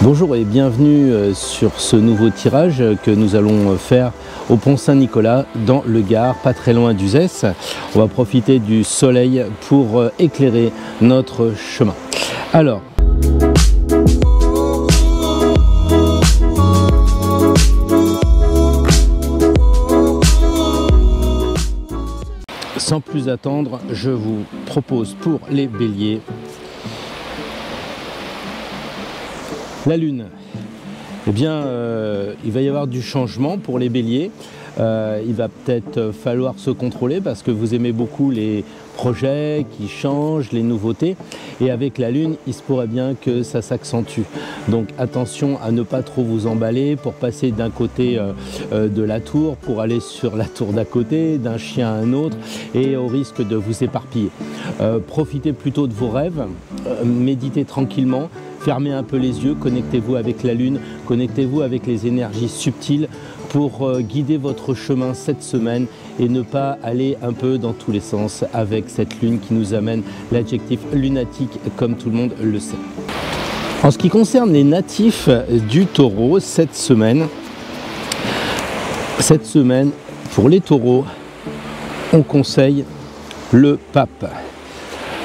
Bonjour et bienvenue sur ce nouveau tirage que nous allons faire au Pont Saint-Nicolas dans le Gard, pas très loin d'Uzès. On va profiter du soleil pour éclairer notre chemin. Alors, sans plus attendre, je vous propose pour les béliers la lune. Eh bien, il va y avoir du changement pour les béliers. Il va peut-être falloir se contrôler parce que vous aimez beaucoup les projets qui changent, les nouveautés. Et avec la lune, il se pourrait bien que ça s'accentue. Donc attention à ne pas trop vous emballer pour passer d'un côté de la tour pour aller sur la tour d'à côté, d'un chien à un autre, et au risque de vous éparpiller. Profitez plutôt de vos rêves, méditez tranquillement. Fermez un peu les yeux, connectez-vous avec la lune, connectez-vous avec les énergies subtiles pour guider votre chemin cette semaine et ne pas aller un peu dans tous les sens avec cette lune qui nous amène l'adjectif lunatique comme tout le monde le sait. En ce qui concerne les natifs du taureau, cette semaine pour les taureaux, on conseille le pape.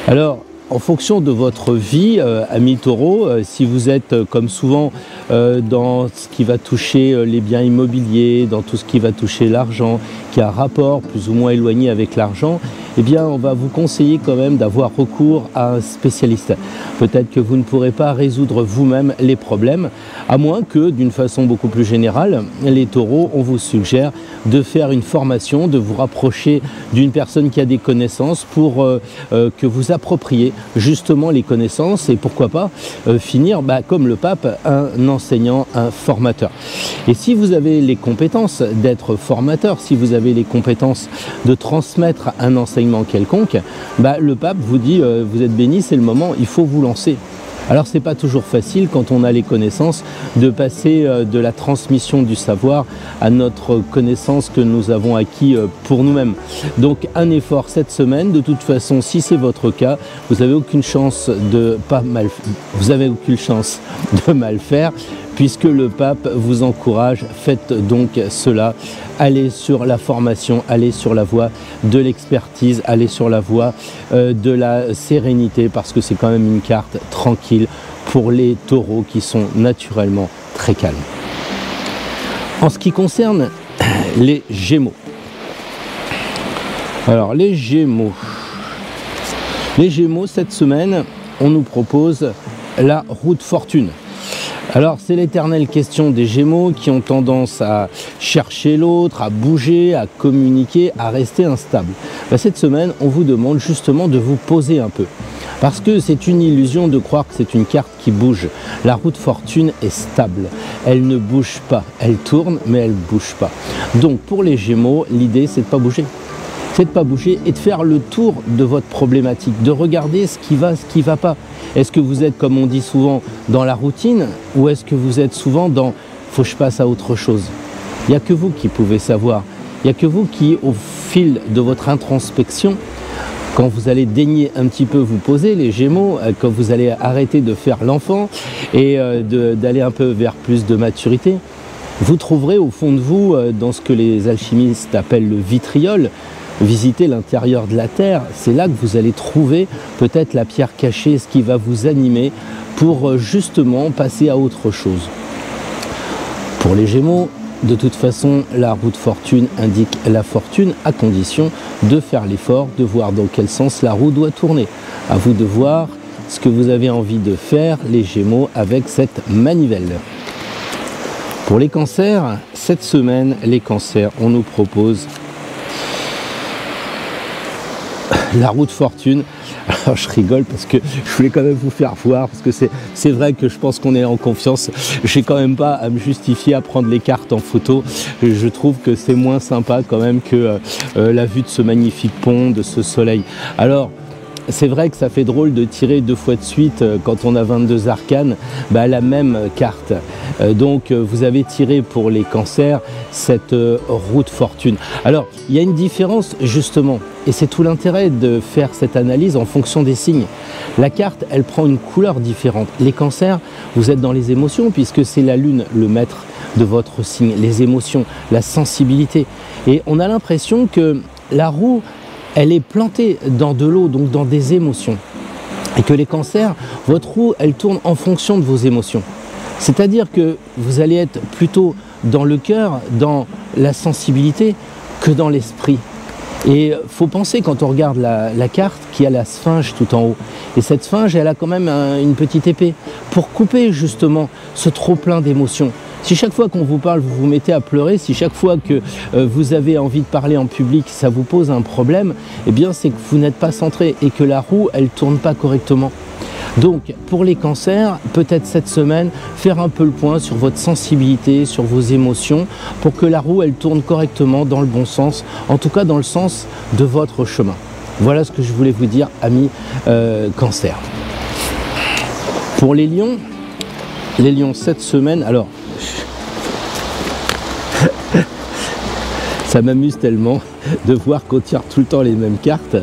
Alors, en fonction de votre vie, amis taureaux, si vous êtes comme souvent dans ce qui va toucher les biens immobiliers, dans tout ce qui va toucher l'argent, qui a un rapport plus ou moins éloigné avec l'argent, eh bien on va vous conseiller quand même d'avoir recours à un spécialiste. Peut-être que vous ne pourrez pas résoudre vous-même les problèmes, à moins que d'une façon beaucoup plus générale, les taureaux, on vous suggère de faire une formation, de vous rapprocher d'une personne qui a des connaissances pour que vous appropriez justement les connaissances et pourquoi pas finir comme le pape, un enseignant, un formateur. Et si vous avez les compétences d'être formateur, si vous avez les compétences de transmettre un enseignement quelconque, le pape vous dit vous êtes béni, c'est le moment, il faut vous lancer. Alors c'est pas toujours facile quand on a les connaissances de passer de la transmission du savoir à notre connaissance que nous avons acquis pour nous-mêmes. Donc un effort cette semaine. De toute façon, si c'est votre cas, vous n'avez aucune chance de mal faire puisque le pape vous encourage. Faites donc cela. Allez sur la formation, allez sur la voie de l'expertise, allez sur la voie de la sérénité parce que c'est quand même une carte tranquille pour les taureaux qui sont naturellement très calmes. En ce qui concerne les Gémeaux, alors les Gémeaux cette semaine, on nous propose la route fortune. Alors c'est l'éternelle question des Gémeaux qui ont tendance à chercher l'autre, à bouger, à communiquer, à rester instable. Cette semaine, on vous demande justement de vous poser un peu. Parce que c'est une illusion de croire que c'est une carte qui bouge. La route fortune est stable. Elle ne bouge pas. Elle tourne, mais elle ne bouge pas. Donc pour les Gémeaux, l'idée c'est de ne pas bouger. C'est de ne pas bouger et de faire le tour de votre problématique, de regarder ce qui va, ce qui ne va pas. Est-ce que vous êtes, comme on dit souvent, dans la routine ou est-ce que vous êtes souvent dans « faut que je passe à autre chose ». Il n'y a que vous qui pouvez savoir. Il n'y a que vous qui, au fil de votre introspection, quand vous allez daigner un petit peu vous poser, les Gémeaux, quand vous allez arrêter de faire l'enfant et d'aller un peu vers plus de maturité, vous trouverez au fond de vous, dans ce que les alchimistes appellent le vitriol, visiter l'intérieur de la terre, c'est là que vous allez trouver peut-être la pierre cachée, ce qui va vous animer pour justement passer à autre chose. Pour les Gémeaux, de toute façon, la route fortune indique la fortune à condition de faire l'effort, de voir dans quel sens la roue doit tourner. À vous de voir ce que vous avez envie de faire, les Gémeaux, avec cette manivelle. Pour les cancers, cette semaine, les cancers, on nous propose la route fortune. Alors je rigole parce que je voulais quand même vous faire voir, parce que c'est vrai que je pense qu'on est en confiance. Je n'ai quand même pas à me justifier à prendre les cartes en photo. Je trouve que c'est moins sympa quand même que la vue de ce magnifique pont, de ce soleil. Alors c'est vrai que ça fait drôle de tirer 2 fois de suite quand on a 22 arcanes la même carte. Donc vous avez tiré pour les cancers cette roue de fortune. Alors il y a une différence justement, et c'est tout l'intérêt de faire cette analyse en fonction des signes. La carte, elle prend une couleur différente. Les cancers, vous êtes dans les émotions puisque c'est la lune le maître de votre signe, les émotions, la sensibilité. Et on a l'impression que la roue, elle est plantée dans de l'eau, donc dans des émotions. Et que les cancers, votre roue, elle tourne en fonction de vos émotions. C'est-à-dire que vous allez être plutôt dans le cœur, dans la sensibilité, que dans l'esprit. Et il faut penser, quand on regarde la carte, qu'il y a la sphinge tout en haut. Et cette sphinge, elle a quand même une petite épée pour couper justement ce trop-plein d'émotions. Si chaque fois qu'on vous parle, vous vous mettez à pleurer, si chaque fois que vous avez envie de parler en public, ça vous pose un problème, eh bien c'est que vous n'êtes pas centré et que la roue, elle ne tourne pas correctement. Donc, pour les cancers, peut-être cette semaine, faire un peu le point sur votre sensibilité, sur vos émotions, pour que la roue, elle tourne correctement dans le bon sens, en tout cas dans le sens de votre chemin. Voilà ce que je voulais vous dire, amis cancer. Pour les lions cette semaine, alors, ça m'amuse tellement de voir qu'on tire tout le temps les mêmes cartes.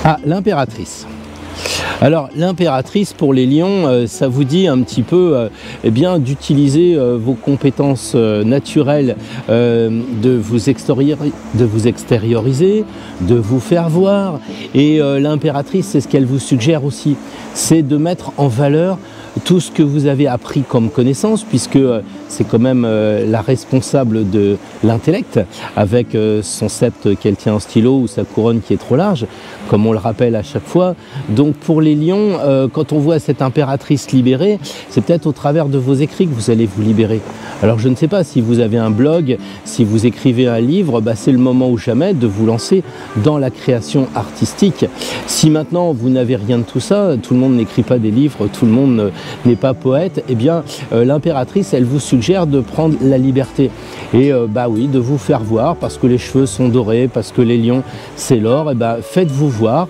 Ah, l'impératrice. Alors l'impératrice pour les lions, ça vous dit un petit peu eh bien d'utiliser vos compétences naturelles, de vous extérioriser, de vous faire voir. Et l'impératrice, c'est ce qu'elle vous suggère aussi, c'est de mettre en valeur tout ce que vous avez appris comme connaissance, puisque c'est quand même la responsable de l'intellect, avec son sceptre qu'elle tient en stylo ou sa couronne qui est trop large, comme on le rappelle à chaque fois. Donc pour les lions, quand on voit cette impératrice libérée, c'est peut-être au travers de vos écrits que vous allez vous libérer. Alors je ne sais pas si vous avez un blog, si vous écrivez un livre, c'est le moment ou jamais de vous lancer dans la création artistique. Si maintenant vous n'avez rien de tout ça, tout le monde n'écrit pas des livres, tout le monde n'est pas poète, eh bien l'impératrice, elle vous suggère de prendre la liberté et oui, de vous faire voir, parce que les cheveux sont dorés, parce que les lions c'est l'or, et faites-vous voir,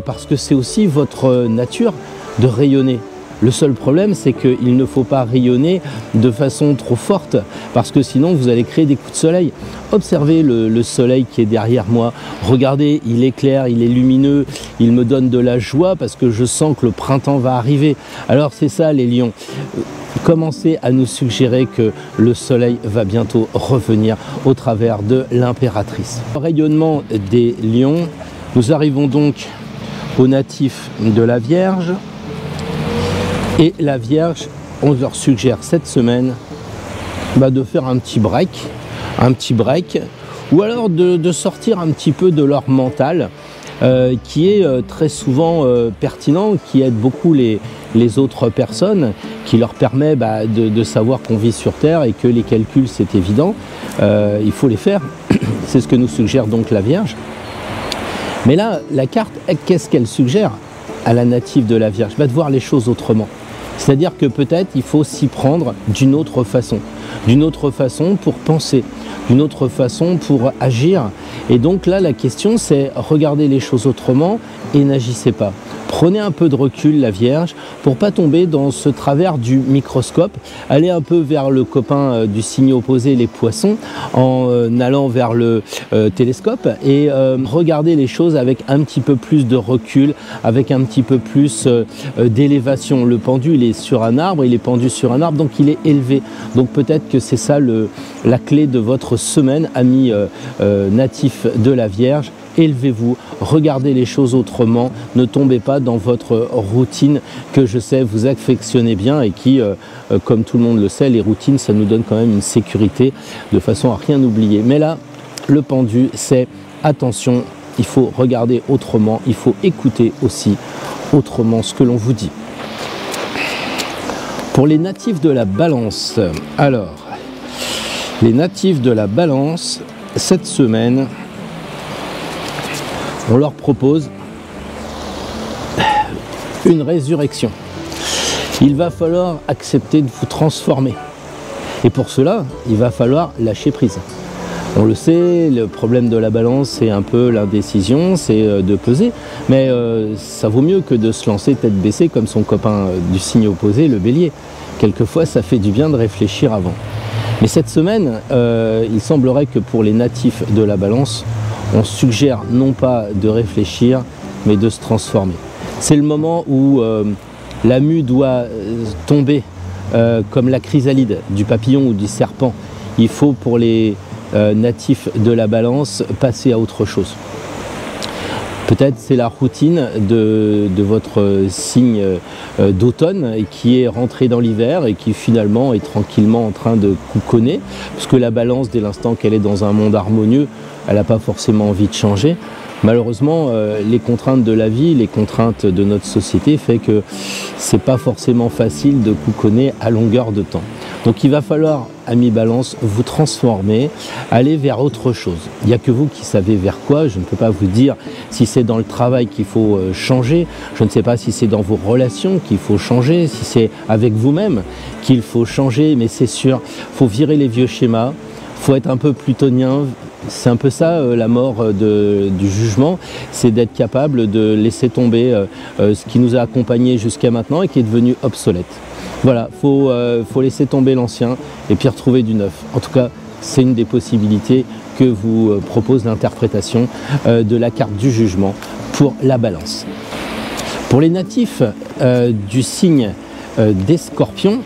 parce que c'est aussi votre nature de rayonner. Le seul problème, c'est qu'il ne faut pas rayonner de façon trop forte, parce que sinon vous allez créer des coups de soleil. Observez le soleil qui est derrière moi. Regardez, il est clair, il est lumineux, il me donne de la joie parce que je sens que le printemps va arriver. Alors c'est ça les lions. Commencez à nous suggérer que le soleil va bientôt revenir au travers de l'impératrice. Au rayonnement des lions, nous arrivons donc aux natifs de la Vierge. Et la Vierge, on leur suggère cette semaine de faire un petit break, ou alors de sortir un petit peu de leur mental, qui est très souvent pertinent, qui aide beaucoup les autres personnes, qui leur permet de savoir qu'on vit sur Terre et que les calculs, c'est évident, il faut les faire. C'est ce que nous suggère donc la Vierge. Mais là, la carte, qu'est-ce qu'elle suggère à la native de la Vierge? De voir les choses autrement. C'est-à-dire que peut-être il faut s'y prendre d'une autre façon pour penser, d'une autre façon pour agir. Et donc là, la question, c'est regarder les choses autrement et n'agissez pas. Prenez un peu de recul, la Vierge, pour pas tomber dans ce travers du microscope. Allez un peu vers le copain du signe opposé, les poissons, en allant vers le télescope et regardez les choses avec un petit peu plus de recul, avec un petit peu plus d'élévation. Le pendu, il est sur un arbre, il est pendu sur un arbre, donc il est élevé. Donc peut-être que c'est ça la clé de votre semaine, amis natifs de la Vierge. Élevez-vous, regardez les choses autrement, ne tombez pas dans votre routine que je sais vous affectionnez bien et qui, comme tout le monde le sait, les routines, ça nous donne quand même une sécurité de façon à rien oublier. Mais là, le pendu, c'est attention, il faut regarder autrement, il faut écouter aussi autrement ce que l'on vous dit. Pour les natifs de la Balance, alors, les natifs de la Balance, cette semaine, on leur propose une résurrection. Il va falloir accepter de vous transformer. Et pour cela, il va falloir lâcher prise. On le sait, le problème de la balance, c'est un peu l'indécision, c'est de peser. Mais ça vaut mieux que de se lancer tête baissée comme son copain du signe opposé, le bélier. Quelquefois, ça fait du bien de réfléchir avant. Mais cette semaine, il semblerait que pour les natifs de la balance, on suggère non pas de réfléchir, mais de se transformer. C'est le moment où la mue doit tomber comme la chrysalide du papillon ou du serpent. Il faut pour les natifs de la balance passer à autre chose. Peut-être c'est la routine de votre signe d'automne qui est rentré dans l'hiver et qui finalement est tranquillement en train de couconner, parce que la balance, dès l'instant qu'elle est dans un monde harmonieux, elle n'a pas forcément envie de changer. Malheureusement, les contraintes de la vie, les contraintes de notre société fait que c'est pas forcément facile de couconner à longueur de temps. Donc il va falloir, amis balance, vous transformer, aller vers autre chose. Il n'y a que vous qui savez vers quoi. Je ne peux pas vous dire si c'est dans le travail qu'il faut changer. Je ne sais pas si c'est dans vos relations qu'il faut changer, si c'est avec vous-même qu'il faut changer. Mais c'est sûr, il faut virer les vieux schémas, il faut être un peu plutonien. C'est un peu ça la mort du jugement, c'est d'être capable de laisser tomber ce qui nous a accompagnés jusqu'à maintenant et qui est devenu obsolète. Voilà, faut laisser tomber l'ancien et puis retrouver du neuf. En tout cas, c'est une des possibilités que vous propose l'interprétation de la carte du jugement pour la balance. Pour les natifs du signe des scorpions,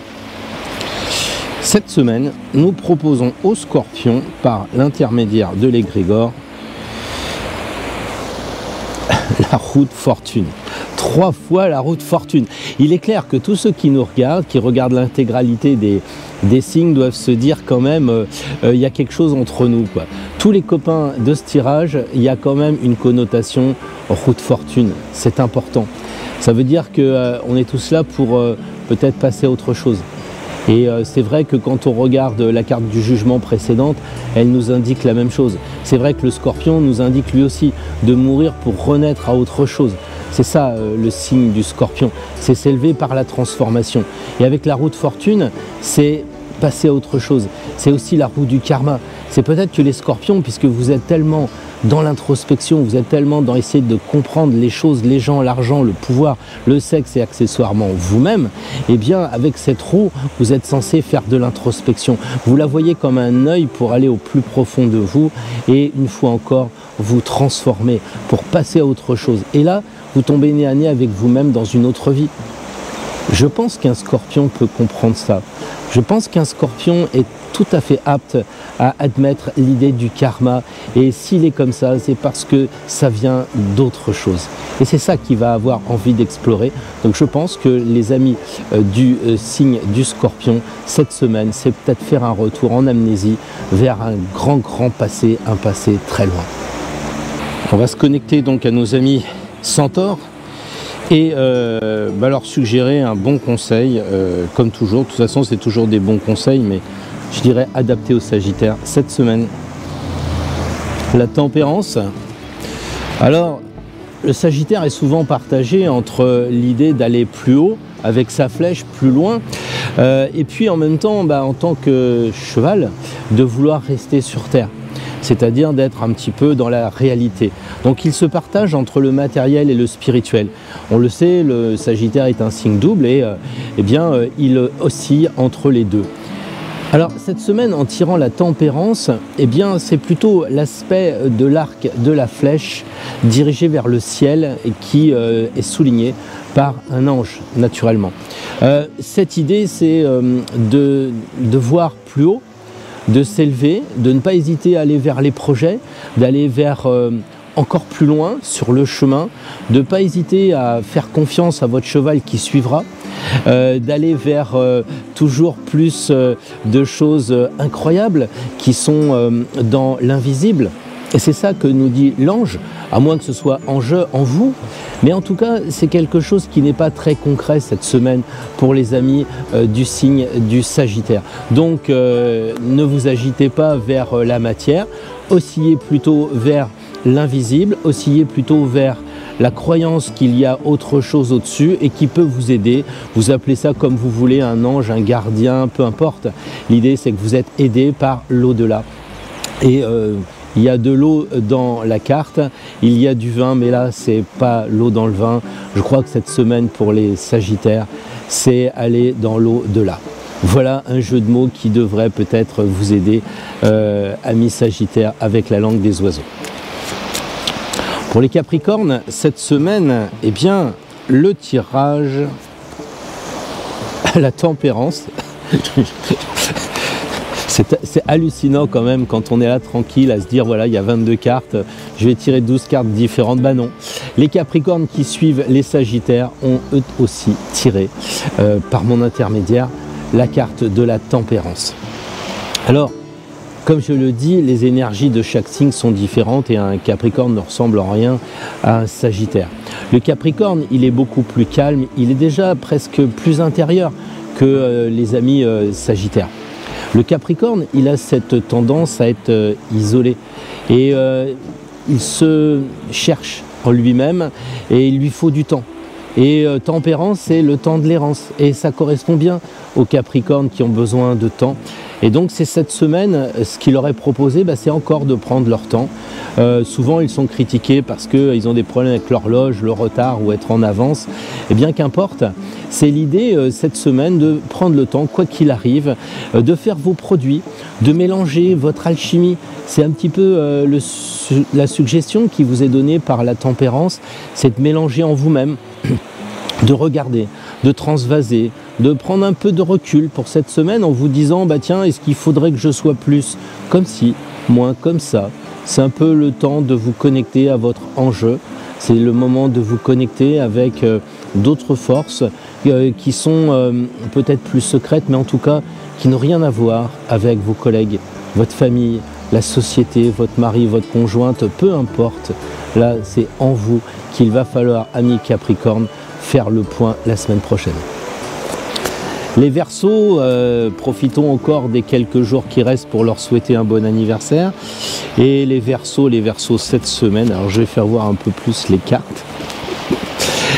cette semaine, nous proposons aux scorpions, par l'intermédiaire de l'égrégore, la route fortune. 3 fois la route fortune. Il est clair que tous ceux qui nous regardent, qui regardent l'intégralité des signes, doivent se dire quand même, il y a quelque chose entre nous, quoi. Tous les copains de ce tirage, il y a quand même une connotation route fortune. C'est important. Ça veut dire qu'on est tous là pour peut-être passer à autre chose. Et c'est vrai que quand on regarde la carte du jugement précédente, elle nous indique la même chose. C'est vrai que le scorpion nous indique lui aussi de mourir pour renaître à autre chose. C'est ça le signe du scorpion, c'est s'élever par la transformation. Et avec la roue de fortune, c'est passer à autre chose. C'est aussi la roue du karma. C'est peut-être que les scorpions, puisque vous êtes tellement dans l'introspection, vous êtes tellement dans essayer de comprendre les choses, les gens, l'argent, le pouvoir, le sexe et accessoirement vous-même, eh bien avec cette roue, vous êtes censé faire de l'introspection. Vous la voyez comme un œil pour aller au plus profond de vous et une fois encore, vous transformer pour passer à autre chose. Et là, vous tombez nez à nez avec vous-même dans une autre vie. Je pense qu'un scorpion peut comprendre ça. Je pense qu'un scorpion est tout à fait apte à admettre l'idée du karma. Et s'il est comme ça, c'est parce que ça vient d'autre chose. Et c'est ça qu'il va avoir envie d'explorer. Donc je pense que les amis du signe du scorpion, cette semaine, c'est peut-être faire un retour en amnésie vers un grand passé, un passé très loin. On va se connecter donc à nos amis centaures et leur suggérer un bon conseil, comme toujours. De toute façon, c'est toujours des bons conseils, mais je dirais adaptés au Sagittaire cette semaine. La tempérance. Alors, le Sagittaire est souvent partagé entre l'idée d'aller plus haut avec sa flèche plus loin et puis en même temps, en tant que cheval, de vouloir rester sur terre. C'est-à-dire d'être un petit peu dans la réalité. Donc il se partage entre le matériel et le spirituel. On le sait, le Sagittaire est un signe double et il oscille entre les deux. Alors cette semaine, en tirant la tempérance, c'est plutôt l'aspect de l'arc de la flèche dirigé vers le ciel et qui est souligné par un ange, naturellement. Cette idée, c'est de voir plus haut, de s'élever, de ne pas hésiter à aller vers les projets, d'aller vers encore plus loin sur le chemin, de ne pas hésiter à faire confiance à votre cheval qui suivra, d'aller vers toujours plus de choses incroyables qui sont dans l'invisible. Et c'est ça que nous dit l'ange, à moins que ce soit en jeu en vous. Mais en tout cas, c'est quelque chose qui n'est pas très concret cette semaine pour les amis du signe du Sagittaire. Donc, ne vous agitez pas vers la matière, oscillez plutôt vers l'invisible, oscillez plutôt vers la croyance qu'il y a autre chose au-dessus et qui peut vous aider. Vous appelez ça comme vous voulez, un ange, un gardien, peu importe. L'idée, c'est que vous êtes aidé par l'au-delà. Et il y a de l'eau dans la carte, il y a du vin, mais là, c'est pas l'eau dans le vin. Je crois que cette semaine, pour les Sagittaires, c'est aller dans l'eau de là. Voilà un jeu de mots qui devrait peut-être vous aider, amis Sagittaires, avec la langue des oiseaux. Pour les Capricornes, cette semaine, eh bien, le tirage à la tempérance. C'est hallucinant quand même quand on est là tranquille à se dire voilà, il y a 22 cartes, je vais tirer 12 cartes différentes. Bah non, les Capricornes qui suivent les Sagittaires ont eux aussi tiré par mon intermédiaire la carte de la tempérance. Alors, comme je le dis, les énergies de chaque signe sont différentes et un Capricorne ne ressemble en rien à un Sagittaire. Le Capricorne, il est beaucoup plus calme, il est déjà presque plus intérieur que les amis Sagittaires. Le Capricorne, il a cette tendance à être isolé et il se cherche en lui-même et il lui faut du temps. Et tempérance, c'est le temps de l'errance et ça correspond bien aux Capricornes qui ont besoin de temps. Et donc c'est cette semaine, ce qu'il leur est proposé, c'est encore de prendre leur temps. Souvent ils sont critiqués parce qu'ils ont des problèmes avec l'horloge, le retard ou être en avance. Et bien qu'importe, c'est l'idée cette semaine de prendre le temps, quoi qu'il arrive, de faire vos produits, de mélanger votre alchimie. C'est un petit peu la suggestion qui vous est donnée par la tempérance, c'est de mélanger en vous-même, de regarder, de transvaser, de prendre un peu de recul pour cette semaine en vous disant tiens, est-ce qu'il faudrait que je sois plus comme ci, moins comme ça. C'est un peu le temps de vous connecter à votre enjeu, c'est le moment de vous connecter avec d'autres forces qui sont peut-être plus secrètes, mais en tout cas qui n'ont rien à voir avec vos collègues, votre famille, la société, votre mari, votre conjointe, peu importe. Là, c'est en vous qu'il va falloir, amis Capricorne, faire le point la semaine prochaine. Les Verseaux, profitons encore des quelques jours qui restent pour leur souhaiter un bon anniversaire. Et les Verseaux cette semaine, alors je vais faire voir un peu plus les cartes.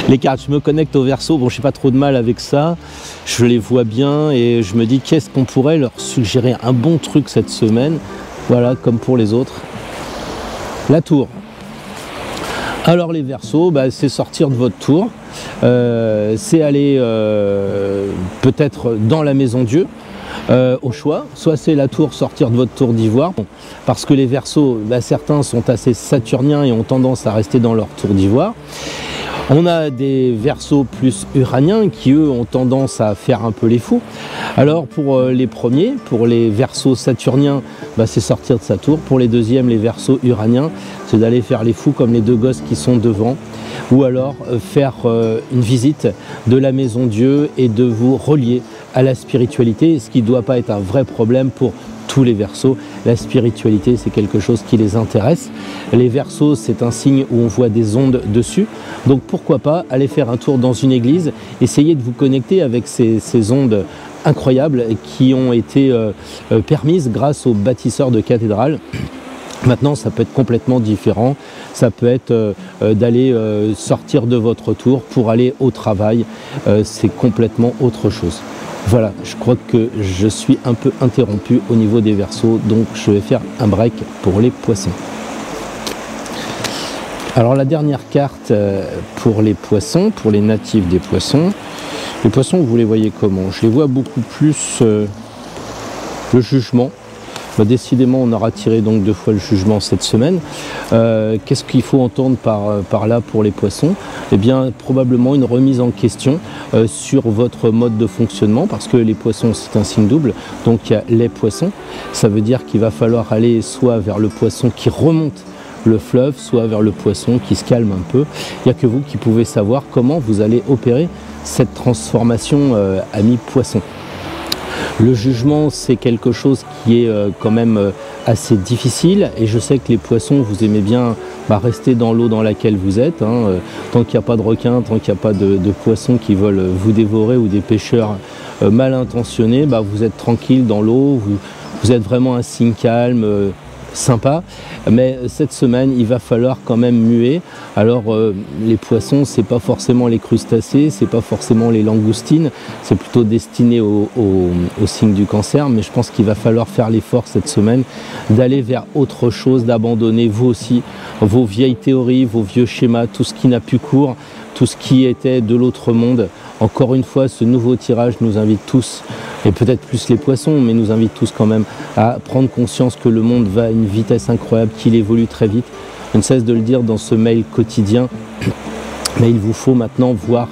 Les cartes, je me connecte aux Verseaux, bon je n'ai pas trop de mal avec ça, je les vois bien et je me dis qu'est-ce qu'on pourrait leur suggérer un bon truc cette semaine, voilà, comme pour les autres. La tour. Alors les Verseaux, c'est sortir de votre tour, c'est aller peut-être dans la maison Dieu, au choix, soit c'est la tour, sortir de votre tour d'ivoire, parce que les Verseaux, certains sont assez saturniens et ont tendance à rester dans leur tour d'ivoire. On a des Verseaux plus uraniens qui eux ont tendance à faire un peu les fous. Alors pour les premiers, pour les Verseaux saturniens, c'est sortir de sa tour. Pour les deuxièmes, les Verseaux uraniens, c'est d'aller faire les fous comme les deux gosses qui sont devant. Ou alors faire une visite de la maison Dieu et de vous relier à la spiritualité, ce qui ne doit pas être un vrai problème pour tous les Verseaux. La spiritualité, c'est quelque chose qui les intéresse. Les Verseaux, c'est un signe où on voit des ondes dessus. Donc pourquoi pas aller faire un tour dans une église, essayer de vous connecter avec ces ondes incroyables qui ont été permises grâce aux bâtisseurs de cathédrales. Maintenant, ça peut être complètement différent. Ça peut être d'aller sortir de votre tour pour aller au travail. C'est complètement autre chose. Voilà, je crois que je suis un peu interrompu au niveau des Verseaux, donc je vais faire un break pour les Poissons. Alors la dernière carte pour les Poissons, pour les natifs des Poissons. Les Poissons, vous les voyez comment? Je les vois beaucoup plus le jugement. Décidément, on aura tiré donc 2 fois le jugement cette semaine. Qu'est-ce qu'il faut entendre par là pour les Poissons? Eh bien, probablement une remise en question sur votre mode de fonctionnement, parce que les Poissons, c'est un signe double. Donc, il y a les Poissons. Ça veut dire qu'il va falloir aller soit vers le Poisson qui remonte le fleuve, soit vers le Poisson qui se calme un peu. Il n'y a que vous qui pouvez savoir comment vous allez opérer cette transformation, ami Poisson. Le jugement, c'est quelque chose qui est quand même assez difficile et je sais que les Poissons, vous aimez bien rester dans l'eau dans laquelle vous êtes. Tant qu'il n'y a pas de requins, tant qu'il n'y a pas de poissons qui veulent vous dévorer ou des pêcheurs mal intentionnés, vous êtes tranquille dans l'eau, vous êtes vraiment un signe calme, sympa, mais cette semaine il va falloir quand même muer. Alors les poissons, c'est pas forcément les crustacés, c'est pas forcément les langoustines, c'est plutôt destiné au signe du Cancer, mais je pense qu'il va falloir faire l'effort cette semaine d'aller vers autre chose, d'abandonner vous aussi vos vieilles théories, vos vieux schémas, tout ce qui n'a plus cours, tout ce qui était de l'autre monde. Encore une fois, ce nouveau tirage nous invite tous, et peut-être plus les poissons, mais nous invite tous quand même à prendre conscience que le monde va à une vitesse incroyable, qu'il évolue très vite. Je ne cesse de le dire dans ce mail quotidien, mais il vous faut maintenant voir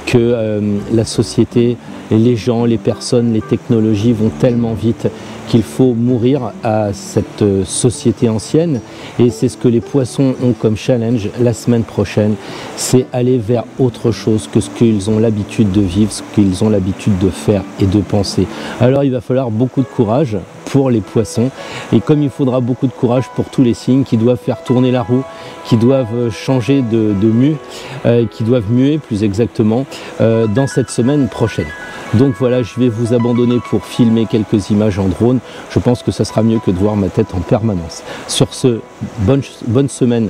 que la société, les gens, les personnes, les technologies vont tellement vite qu'il faut mourir à cette société ancienne. Et c'est ce que les poissons ont comme challenge la semaine prochaine, c'est aller vers autre chose que ce qu'ils ont l'habitude de vivre, ce qu'ils ont l'habitude de faire et de penser. Alors il va falloir beaucoup de courage pour les poissons, et comme il faudra beaucoup de courage pour tous les signes qui doivent faire tourner la roue, qui doivent changer de mue, qui doivent muer plus exactement dans cette semaine prochaine. Donc voilà, je vais vous abandonner pour filmer quelques images en drone. Je pense que ça sera mieux que de voir ma tête en permanence. Sur ce, bonne semaine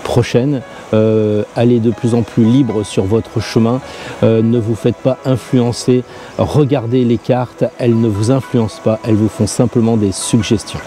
prochaine. Allez de plus en plus libre sur votre chemin. Ne vous faites pas influencer. Regardez les cartes, elles ne vous influencent pas, elles vous font simplement des suggestions.